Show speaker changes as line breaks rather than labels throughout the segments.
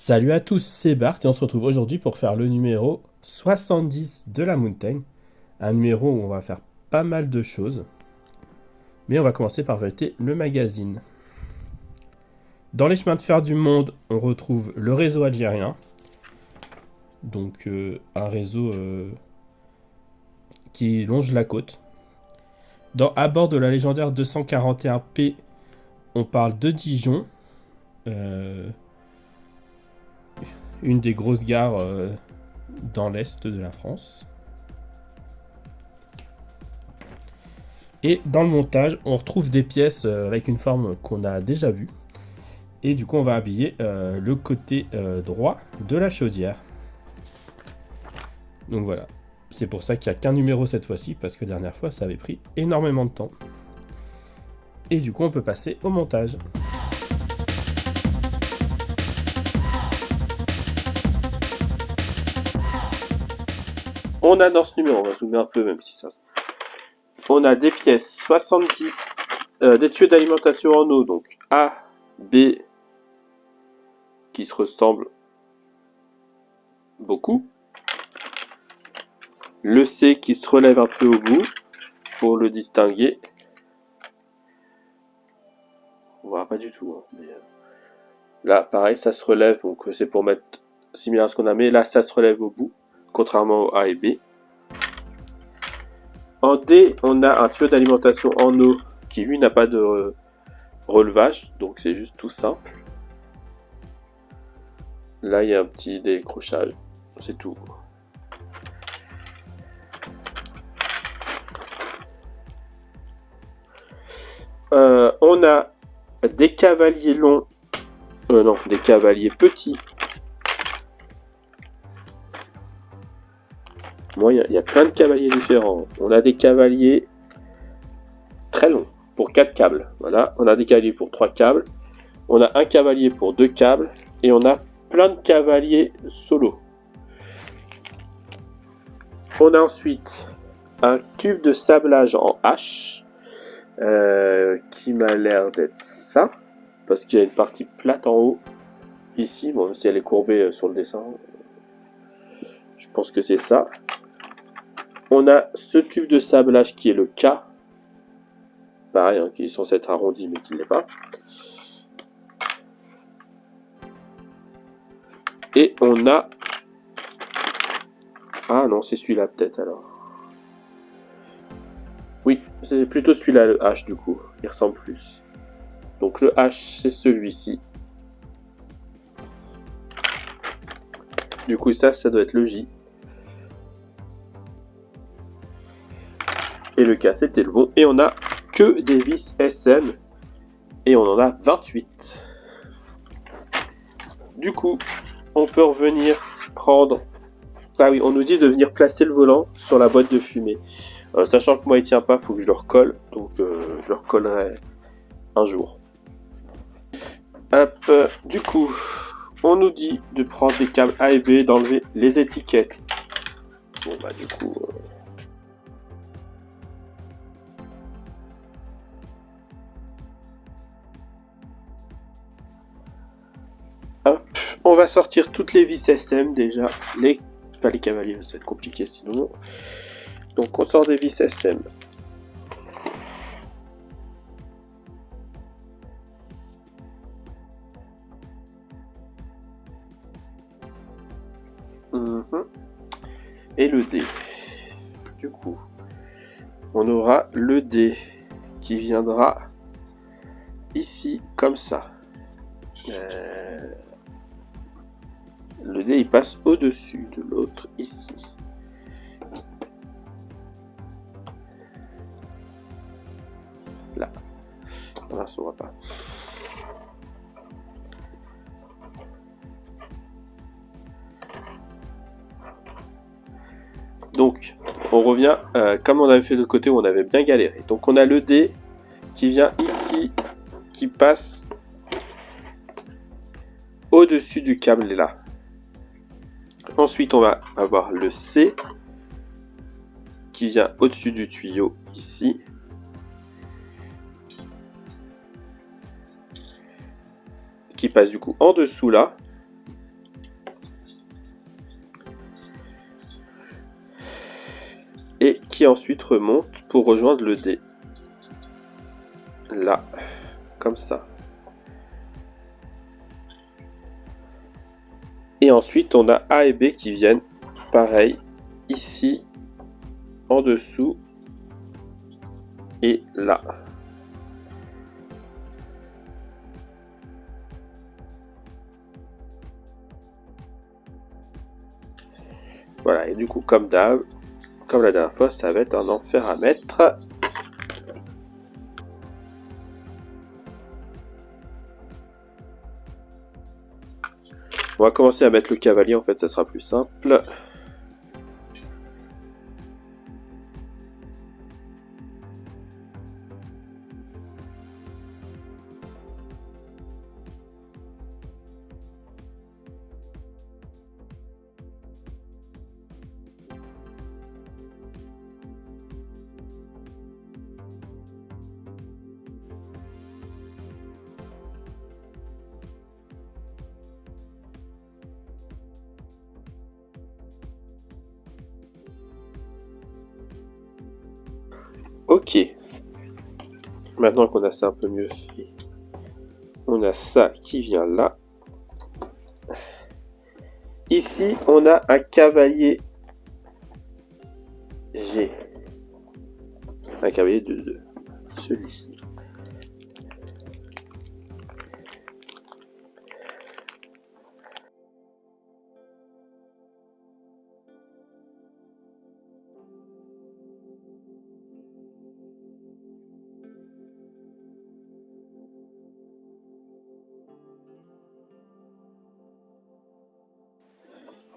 Salut à tous, c'est Bart et on se retrouve aujourd'hui pour faire le numéro 70 de la Mountain. Un numéro où on va faire pas mal de choses. Mais on va commencer par feuilleter le magazine. Dans les chemins de fer du monde, on retrouve le réseau algérien. Donc un réseau qui longe la côte. À bord de la légendaire 241P, on parle de Dijon. Une des grosses gares dans l'est de la France. Et dans le montage, on retrouve des pièces avec une forme qu'on a déjà vue. Et du coup, on va habiller le côté droit de la chaudière. Donc voilà. C'est pour ça qu'il n'y a qu'un numéro cette fois-ci, parce que la dernière fois, ça avait pris énormément de temps. Et du coup, on peut passer au montage. On a dans ce numéro, on va zoomer un peu même si ça... On a des pièces 70, des tuyaux d'alimentation en eau, donc A, B, qui se ressemblent beaucoup. Le C qui se relève un peu au bout, pour le distinguer. On voit pas du tout. Hein, mais là, pareil, ça se relève, donc c'est pour mettre similaire à ce qu'on a, mais là, ça se relève au bout, contrairement au A et B. En D, on a un tuyau d'alimentation en eau qui, lui, n'a pas de relevage, donc c'est juste tout simple. Là, il y a un petit décrochage, c'est tout. On a des cavaliers longs, non, des cavaliers petits. Moi, il y a plein de cavaliers différents. On a des cavaliers très longs, pour 4 câbles. Voilà, on a des cavaliers pour 3 câbles. On a un cavalier pour 2 câbles. Et on a plein de cavaliers solo. On a ensuite un tube de sablage en H. Qui m'a l'air d'être ça. Parce qu'il y a une partie plate en haut. Ici, bon, si elle est courbée sur le dessin. Je pense que c'est ça. On a ce tube de sablage qui est le K. Pareil, hein, qui est censé être arrondi, mais qui ne l'est pas. Et on a... Ah non, c'est celui-là peut-être alors. Oui, c'est plutôt celui-là, le H du coup. Il ressemble plus. Donc le H, c'est celui-ci. Du coup, ça doit être le J. Et le K, c'était le bon. Et on a que des vis SM. Et on en a 28. Du coup, on peut revenir prendre... Ah oui, on nous dit de venir placer le volant sur la boîte de fumée. Sachant que moi, il tient pas, il faut que je le recolle. Donc, je le recollerai un jour. Hop, du coup, on nous dit de prendre les câbles A et B, d'enlever les étiquettes. Bon, bah, du coup... Hop, on va sortir toutes les vis SM déjà. Pas les cavaliers, ça va être compliqué sinon. Donc, on sort des vis SM. Et le D. Du coup, on aura le D qui viendra ici, comme ça. Le D, il passe au-dessus de l'autre, ici. Là. Là, ça ne va pas. Donc, on revient comme on avait fait de l'autre côté où on avait bien galéré. Donc, on a le D qui vient ici, qui passe au-dessus du câble là. Ensuite, on va avoir le C qui vient au-dessus du tuyau ici. Qui passe du coup en dessous là. et qui ensuite remonte pour rejoindre le D. Là, comme ça. Et ensuite, on a A et B qui viennent, pareil, ici, en dessous, et là. Voilà, et du coup, comme d'hab, comme la dernière fois, ça va être un enfer à mettre. On va commencer à mettre le cavalier, en fait, ça sera plus simple. Ok. Maintenant qu'on a ça un peu mieux fait, on a ça qui vient là. Ici, on a un cavalier G. Un cavalier de 2. Celui-ci.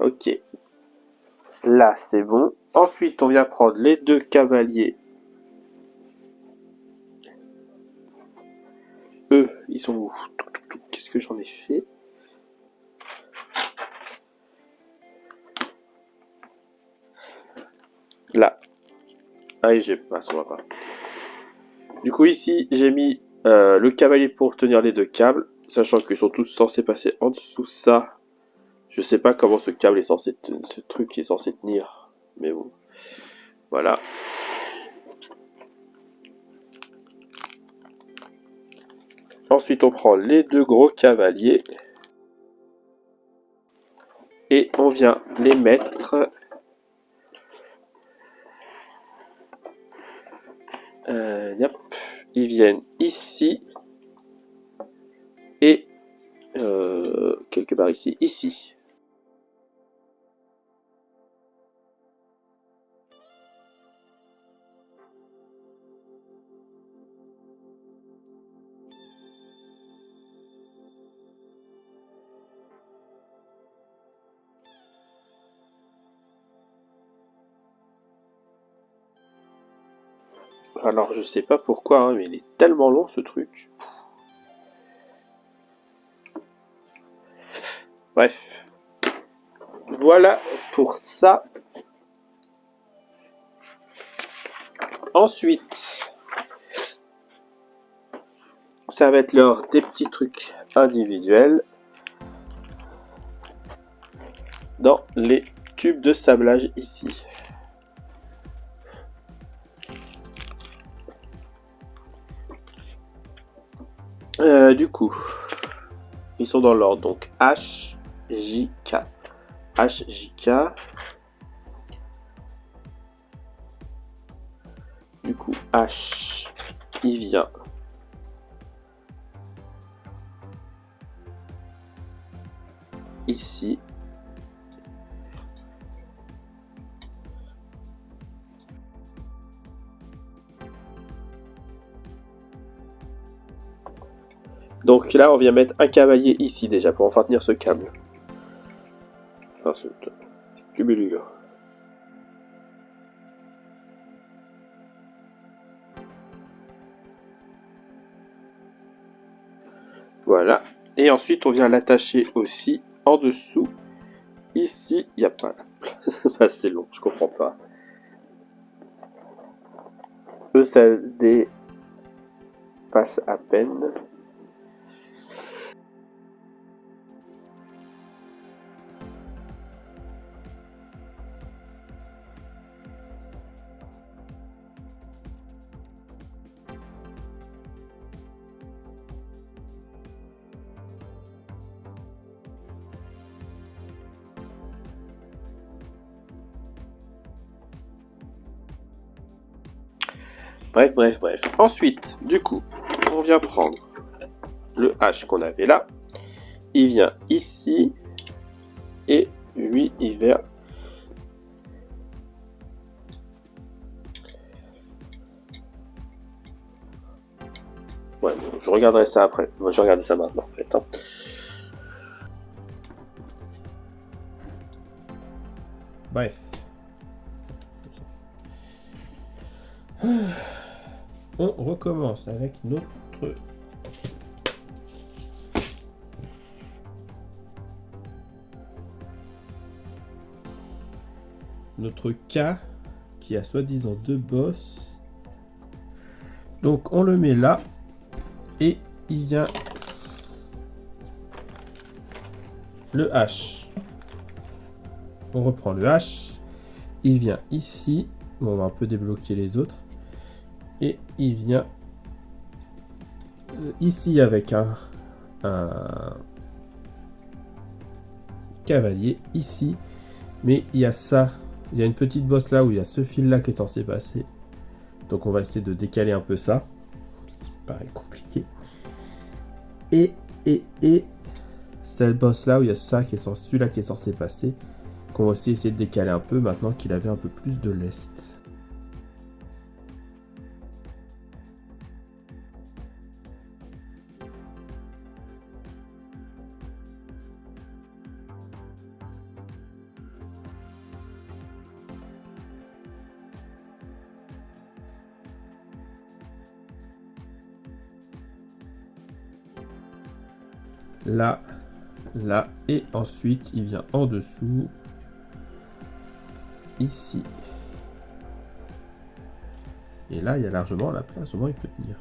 Ok. Là, c'est bon. Ensuite, on vient prendre les deux cavaliers. Eux, ils sont où? Qu'est-ce que j'en ai fait? Là. Ah, j'ai pas, ça va pas. Du coup, ici, j'ai mis le cavalier pour tenir les deux câbles, sachant qu'ils sont tous censés passer en dessous ça. Je sais pas comment ce câble est censé, ce truc est censé tenir, mais bon, voilà. Ensuite, on prend les deux gros cavaliers et on vient les mettre. Yep. Ils viennent ici et quelque part ici, ici. Alors je sais pas pourquoi, hein, mais il est tellement long ce truc. Bref. Voilà pour ça. Ensuite, ça va être l'heure des petits trucs individuels dans les tubes de sablage ici. Du coup, ils sont dans l'ordre, donc H, J, K. H, J, K. Du coup, H, il vient ici. Donc là, on vient mettre un cavalier ici déjà pour enfin tenir ce câble. Enfin, ce tubulure. Voilà. Et ensuite, on vient l'attacher aussi en dessous. Ici, il n'y a pas. C'est long, je comprends pas. Eux, ça dépasse à peine. Bref. Ensuite, du coup, on vient prendre le H qu'on avait là. Il vient ici. Et lui, il vient... Ouais, bon, je regarderai ça après. Moi, je vais regarder ça maintenant, en fait. Hein. Bref. On recommence avec notre K qui a soi-disant 2 bosses. Donc on le met là et il vient le H. On reprend le H. Il vient ici. Bon, on va un peu débloquer les autres. Et il vient ici avec un cavalier ici. Mais il y a ça. Il y a une petite bosse là où il y a ce fil là qui est censé passer. Donc on va essayer de décaler un peu ça. Ça paraît compliqué. Et cette bosse là où il y a ça qui est censé, celui-là qui est censé passer. Qu'on va aussi essayer de décaler un peu maintenant qu'il avait un peu plus de lest. Là, et ensuite il vient en dessous, ici. Et là, il y a largement la place, au moins il peut tenir.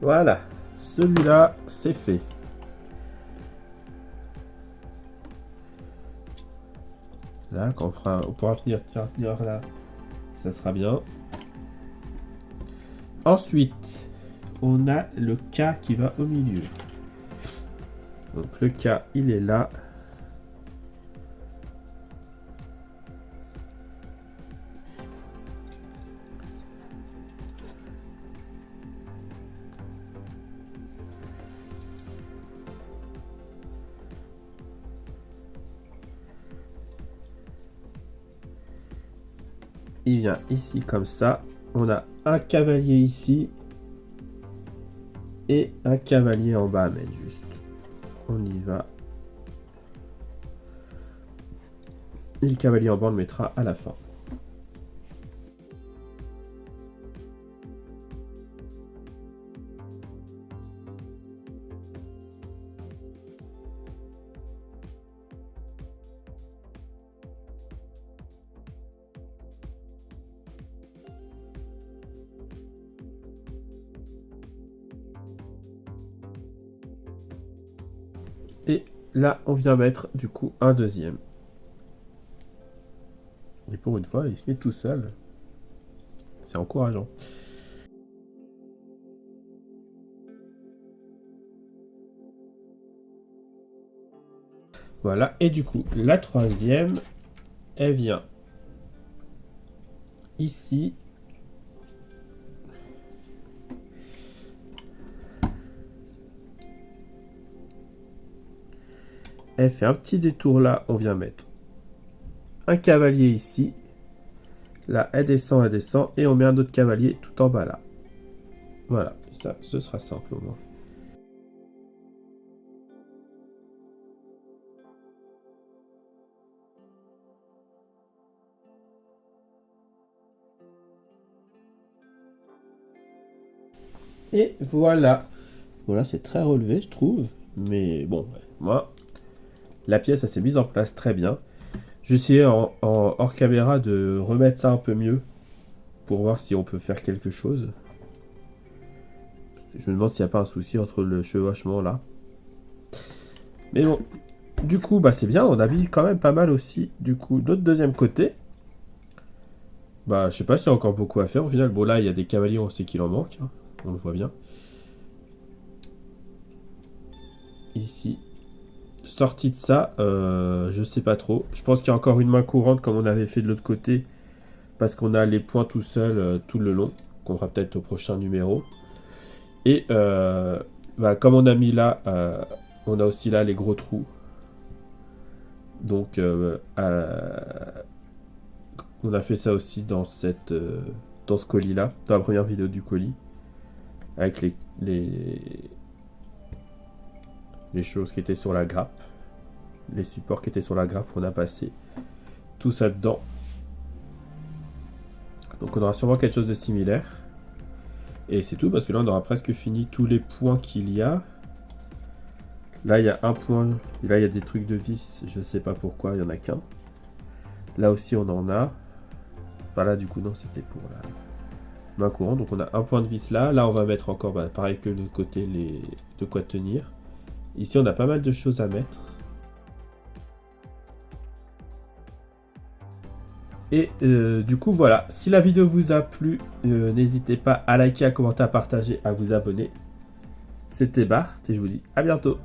Voilà, celui-là, c'est fait. Là, quand on pourra finir là. Ça sera bien. Ensuite, on a le K qui va au milieu. Donc le K, il est là. Il vient ici comme ça. On a un cavalier ici. Et un cavalier en bas à mettre juste. On y va. Et le cavalier en bas, on le mettra à la fin. Et là, on vient mettre du coup un deuxième. Et pour une fois, il fait tout seul. C'est encourageant. Voilà, et du coup, la troisième, elle vient ici. Elle fait un petit détour là, on vient mettre un cavalier ici. Là, elle descend, et on met un autre cavalier tout en bas là. Voilà, ça, ce sera simple au moins. Et voilà. Voilà, c'est très relevé, je trouve. Mais bon, moi, la pièce, elle s'est mise en place très bien. J'ai essayé en hors caméra de remettre ça un peu mieux. Pour voir si on peut faire quelque chose. Je me demande s'il n'y a pas un souci entre le chevauchement là. Mais bon, du coup, bah c'est bien. On habille quand même pas mal aussi. Du coup, notre deuxième côté. Bah, je sais pas s'il y a encore beaucoup à faire au final. Bon, là, il y a des cavaliers, on sait qu'il en manque. Hein. On le voit bien. Ici, sorti de ça, je sais pas trop. Je pense qu'il y a encore une main courante comme on avait fait de l'autre côté. Parce qu'on a les points tout seul tout le long. Qu'on fera peut-être au prochain numéro. Et comme on a mis là, on a aussi là les gros trous. Donc on a fait ça aussi dans ce colis là, dans la première vidéo du colis. Avec les choses qui étaient sur la grappe. Les supports qui étaient sur la grappe, on a passé tout ça dedans. Donc on aura sûrement quelque chose de similaire. Et c'est tout, parce que là on aura presque fini tous les points qu'il y a. Là il y a un point, là il y a des trucs de vis, je sais pas pourquoi, il y en a qu'un. Là aussi on en a. Enfin là du coup non, c'était pour la main courante. Donc on a un point de vis là. Là on va mettre encore, pareil que le côté, de quoi tenir. Ici on a pas mal de choses à mettre. Et du coup voilà, si la vidéo vous a plu, n'hésitez pas à liker, à commenter, à partager, à vous abonner. C'était Bart et je vous dis à bientôt.